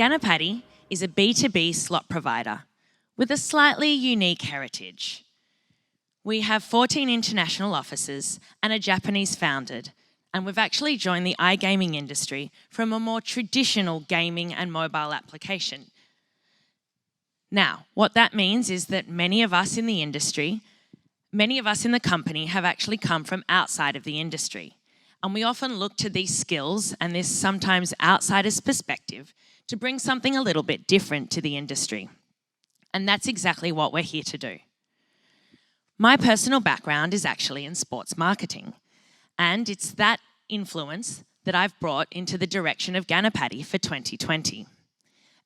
Ganapati is a B2B slot provider with a slightly unique heritage. We have 14 international offices and are Japanese founded, and we've actually joined the iGaming industry from a more traditional gaming and mobile application. Now, what that means is that many of us in the company have actually come from outside of the industry. And we often look to these skills and this sometimes outsider's perspective to bring something a little bit different to the industry. And that's exactly what we're here to do. My personal background is actually in sports marketing. And it's that influence that I've brought into the direction of Ganapati for 2020.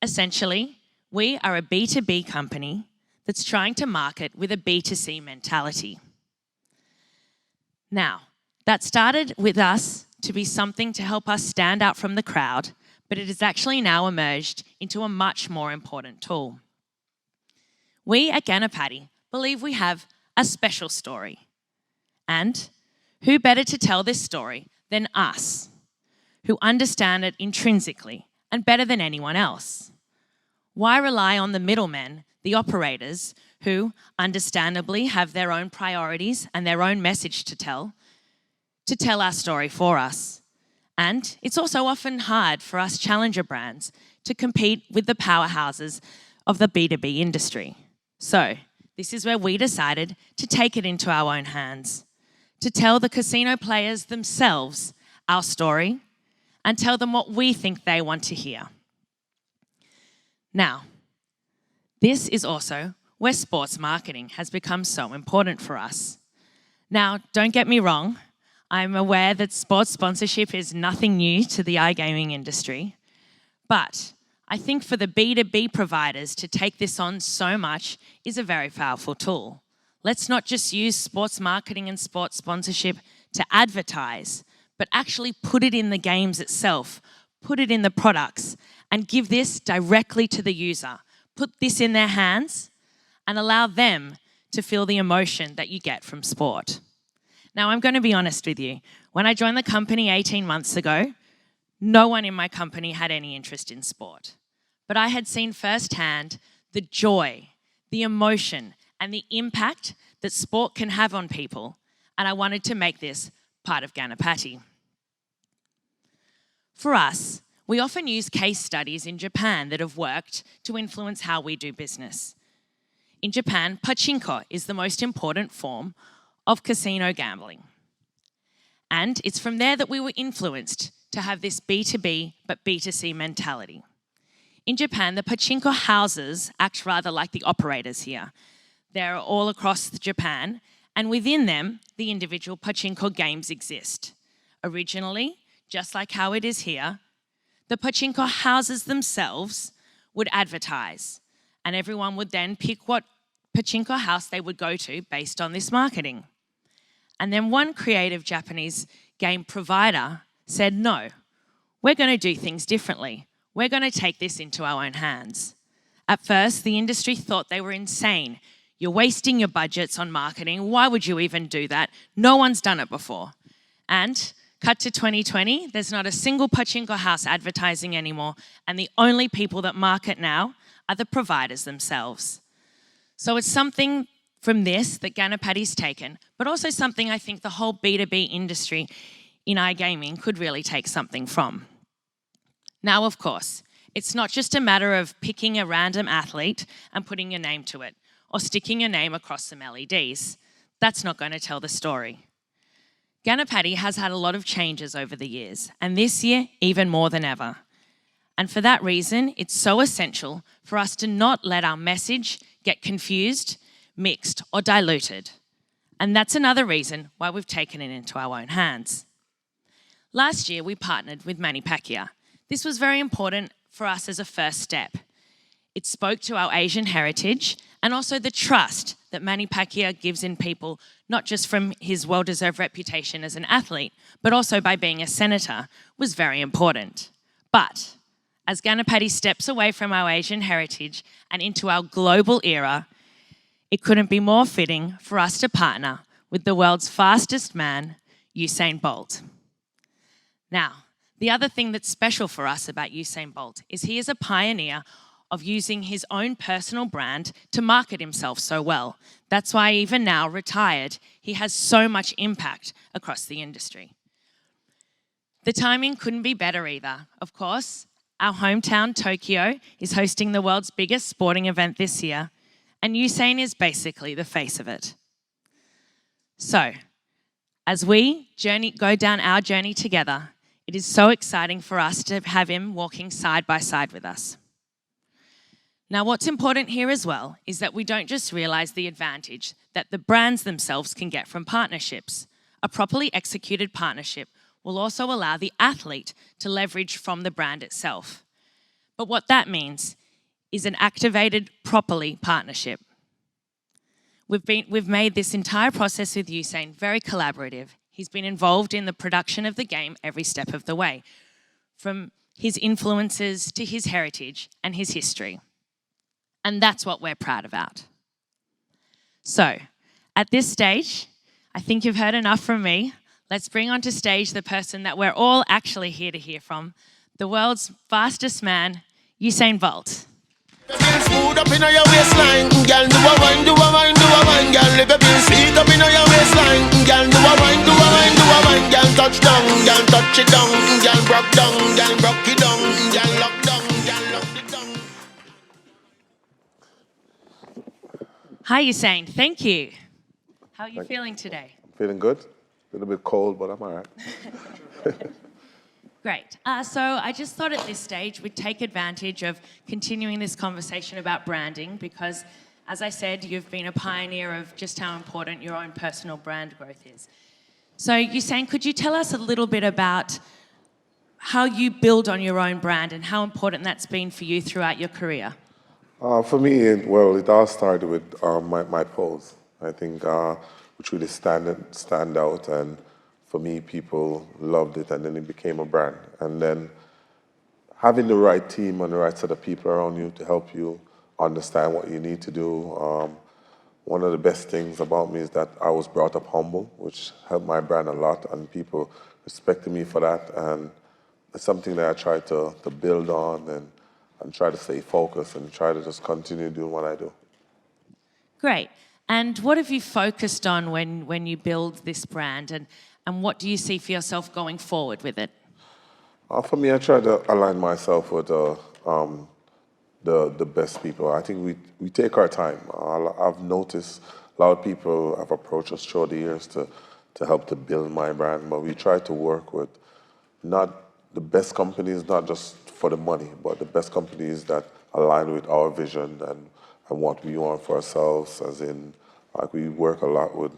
Essentially, we are a B2B company that's trying to market with a B2C mentality. Now, that started with us to be something to help us stand out from the crowd, but it has actually now emerged into a much more important tool. We at Ganapati believe we have a special story. And who better to tell this story than us, who understand it intrinsically and better than anyone else? Why rely on the middlemen, the operators, who understandably have their own priorities and their own message to tell our story for us? And it's also often hard for us challenger brands to compete with the powerhouses of the B2B industry. So this is where we decided to take it into our own hands, to tell the casino players themselves our story and tell them what we think they want to hear. Now, this is also where sports marketing has become so important for us. Now, don't get me wrong, I'm aware that sports sponsorship is nothing new to the iGaming industry, but I think for the B2B providers to take this on so much is a very powerful tool. Let's not just use sports marketing and sports sponsorship to advertise, but actually put it in the games itself, put it in the products, and give this directly to the user. Put this in their hands and allow them to feel the emotion that you get from sport. Now, I'm going to be honest with you. When I joined the company 18 months ago, no one in my company had any interest in sport. But I had seen firsthand the joy, the emotion, and the impact that sport can have on people, and I wanted to make this part of Ganapati. For us, we often use case studies in Japan that have worked to influence how we do business. In Japan, pachinko is the most important form of casino gambling. And it's from there that we were influenced to have this B2B but B2C mentality. In Japan, the pachinko houses act rather like the operators here. They're all across Japan, and within them, the individual pachinko games exist. Originally, just like how it is here, the pachinko houses themselves would advertise, and everyone would then pick what pachinko house they would go to based on this marketing. And then one creative Japanese game provider said, no, we're going to do things differently. We're going to take this into our own hands. At first, the industry thought they were insane. You're wasting your budgets on marketing. Why would you even do that? No one's done it before. And cut to 2020, there's not a single pachinko house advertising anymore, and the only people that market now are the providers themselves. So it's something from this that Ganapati's taken, but also something I think the whole B2B industry in iGaming could really take something from. Now, of course, it's not just a matter of picking a random athlete and putting your name to it, or sticking your name across some LEDs. That's not going to tell the story. Ganapati has had a lot of changes over the years, and this year, even more than ever. And for that reason, it's so essential for us to not let our message get confused, mixed, or diluted. And that's another reason why we've taken it into our own hands. Last year, we partnered with Manny Pacquiao. This was very important for us as a first step. It spoke to our Asian heritage and also the trust that Manny Pacquiao gives in people, not just from his well-deserved reputation as an athlete, but also by being a senator, was very important. But as Ganapati steps away from our Asian heritage and into our global era, it couldn't be more fitting for us to partner with the world's fastest man, Usain Bolt. Now, The other thing that's special for us about Usain Bolt is he is a pioneer of using his own personal brand to market himself so well. That's why even now, retired, he has so much impact across the industry. The timing couldn't be better either. Of course, our hometown, Tokyo, is hosting the world's biggest sporting event this year, and Usain is basically the face of it. So, as we go down our journey together, it is so exciting for us to have him walking side by side with us. Now, what's important here as well is that we don't just realise the advantage that the brands themselves can get from partnerships. A properly executed partnership will also allow the athlete to leverage from the brand itself. But what that means is an activated, properly partnership. We've made this entire process with Usain very collaborative. He's been involved in the production of the game every step of the way, from his influences to his heritage and his history. And that's what we're proud about. So, at this stage, I think you've heard enough from me. Let's bring onto stage the person that we're all actually here to hear from, the world's fastest man, Usain Bolt. Smooth up in your waistline, girl. Do a wine, do a wine, do a wine, girl. Live a bit sweet up in your waistline, girl. Do a wine, do a wine, do a wine, girl. Touch down, girl. Touch it down, girl. Broke down, girl. Broke it down, girl. Lock down, girl. Lock it down. Hi, Usain. Thank you. How are you feeling today? I'm feeling good. A little bit cold, but I'm all right. Great. So I just thought at this stage we'd take advantage of continuing this conversation about branding because, as I said, you've been a pioneer of just how important your own personal brand growth is. So Usain, could you tell us a little bit about how you build on your own brand and how important that's been for you throughout your career? For me, it all started with my pose. I think which really stand out, and for me, people loved it, and then it became a brand. And then having the right team and the right set of people around you to help you understand what you need to do. One of the best things about me is that I was brought up humble, which helped my brand a lot, and people respected me for that. And it's something that I try to build on and try to stay focused and try to just continue doing what I do. Great. And what have you focused on when you build this brand, and what do you see for yourself going forward with it? For me, I try to align myself with the best people. I think we take our time. I've noticed a lot of people have approached us through the years to help to build my brand, but we try to work with not the best companies, not just for the money, but the best companies that align with our vision and what we want for ourselves, as in, like, we work a lot with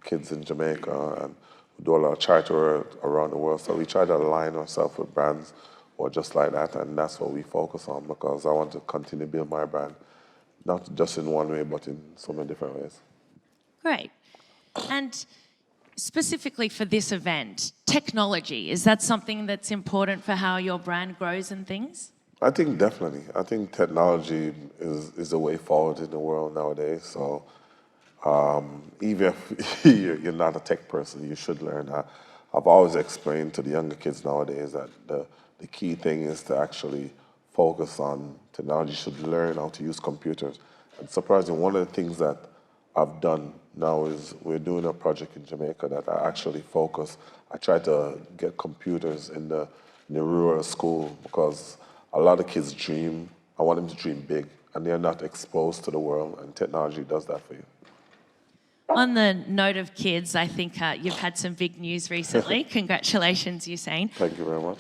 kids in Jamaica, and we do a lot of charity work around the world, so we try to align ourselves with brands or just like that, and that's what we focus on, because I want to continue to build my brand, not just in one way, but in so many different ways. Great. And specifically for this event, technology, is that something that's important for how your brand grows and things? I think definitely. I think technology is the way forward in the world nowadays. So even if you're not a tech person, you should learn. I've always explained to the younger kids nowadays that the key thing is to actually focus on technology. You should learn how to use computers. And surprisingly, one of the things that I've done now is we're doing a project in Jamaica that I actually focus. I try to get computers in the rural school, because a lot of kids dream. I want them to dream big, and they're not exposed to the world, and technology does that for you. On the note of kids, I think you've had some big news recently. Congratulations, Usain. Thank you very much.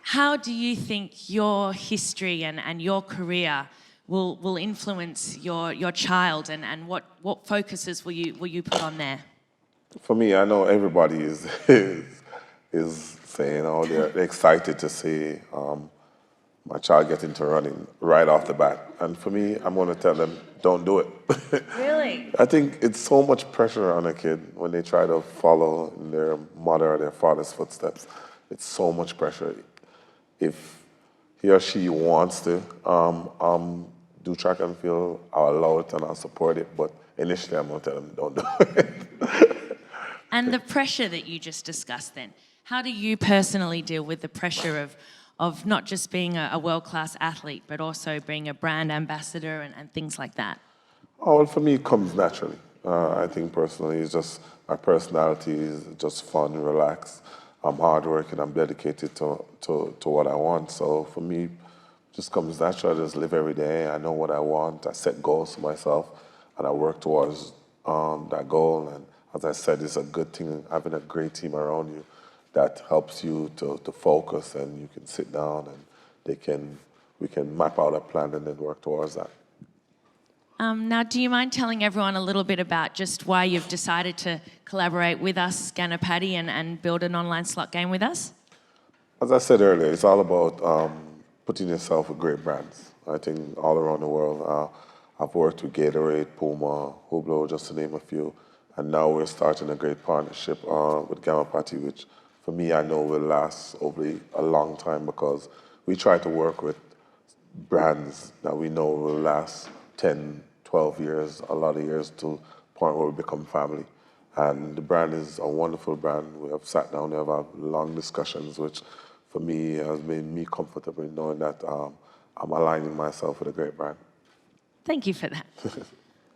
How do you think your history and your career will influence your child, and what focuses will you put on there? For me, I know everybody is saying, oh, they're excited to see my child get into running right off the bat. And for me, I'm going to tell them, don't do it. Really? I think it's so much pressure on a kid when they try to follow in their mother or their father's footsteps. It's so much pressure. If he or she wants to, do track and field, I'll allow it and I'll support it. But initially, I'm going to tell them, don't do it. And the pressure that you just discussed then, how do you personally deal with the pressure of not just being a world-class athlete, but also being a brand ambassador and things like that? Oh, well, for me, it comes naturally. I think personally, it's just my personality is just fun, relaxed. I'm hardworking, I'm dedicated to what I want. So for me, it just comes natural. I just live every day. I know what I want. I set goals for myself, and I work towards that goal. And as I said, it's a good thing having a great team around you that helps you to focus, and you can sit down and we can map out a plan and then work towards that. Now, do you mind telling everyone a little bit about just why you've decided to collaborate with us, Ganapati, and build an online slot game with us? As I said earlier, it's all about putting yourself with great brands. I think all around the world, I've worked with Gatorade, Puma, Hublot, just to name a few. And now we're starting a great partnership with Ganapati, which for me, I know will last over a long time because we try to work with brands that we know will last 10, 12 years, a lot of years to the point where we become family. And the brand is a wonderful brand. We have sat down, we have had long discussions, which for me has made me comfortable in knowing that I'm aligning myself with a great brand. Thank you for that.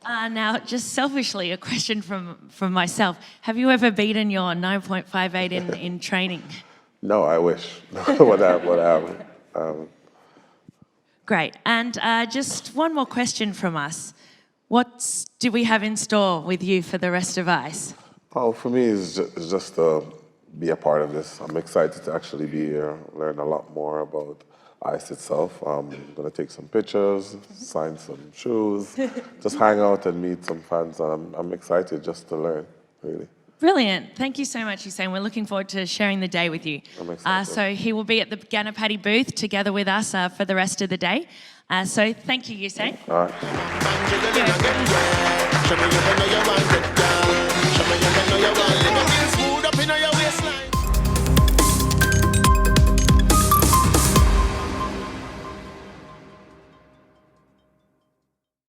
Now, just selfishly, a question from myself. Have you ever beaten your 9.58 in training? No, I wish. What happened? Great. And just one more question from us. What do we have in store with you for the rest of ICE? Oh, for me, it's just to be a part of this. I'm excited to actually be here, learn a lot more about ICE itself. I'm going to take some pictures, sign some shoes, just hang out and meet some fans. I'm excited just to learn, really. Brilliant. Thank you so much, Usain. We're looking forward to sharing the day with you. I'm excited. So he will be at the Ganapati booth together with us for the rest of the day. So thank you, Usain. All right.